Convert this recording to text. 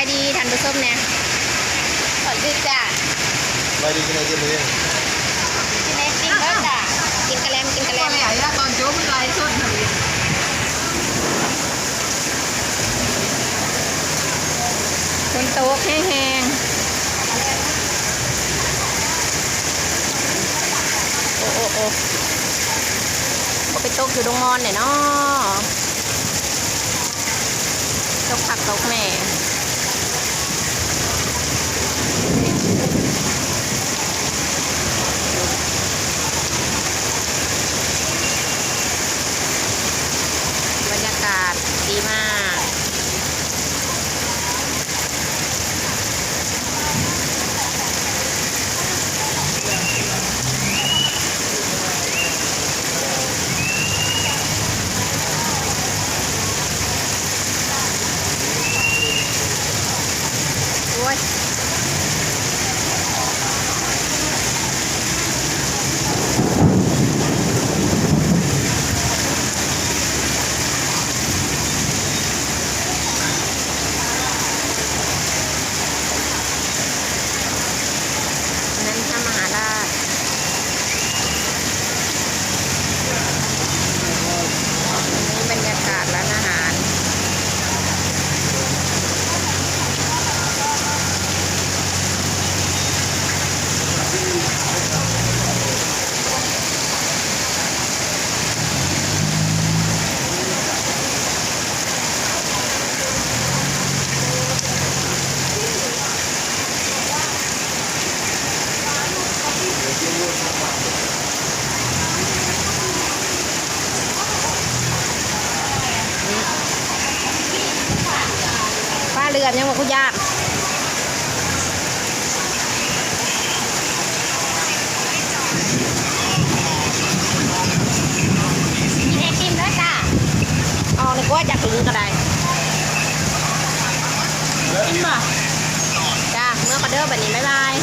ายดีท่านผู้ชมเนี่ยสวัสดีจ้า ไปดีกินอะไรกินเลย กินไอติมแล้วจ้ากินกระแลมกินกระแลม ใหญ่ละตอนโจ๊กมันไล่สุดเลย คนโต๊ะแห้งๆโอ้โอ้โอ้ก็ไปโต๊ะอยู่ดงมอนเนี่ยเนาะโต๊ะผักโต๊ะแม่บรรยากาศดีมากโอ้ยอันนั้นถ้ามหาราชอันนี้บรรยากาศร้านอาหารฟ้าเรือนยังบอกคุณญาติกินไอติมแล้วจ้าเอาเลยก็จะถึงก็ได้กินบ่จ้าเมื่อก็เด้อแบบนี้บ๊ายบาย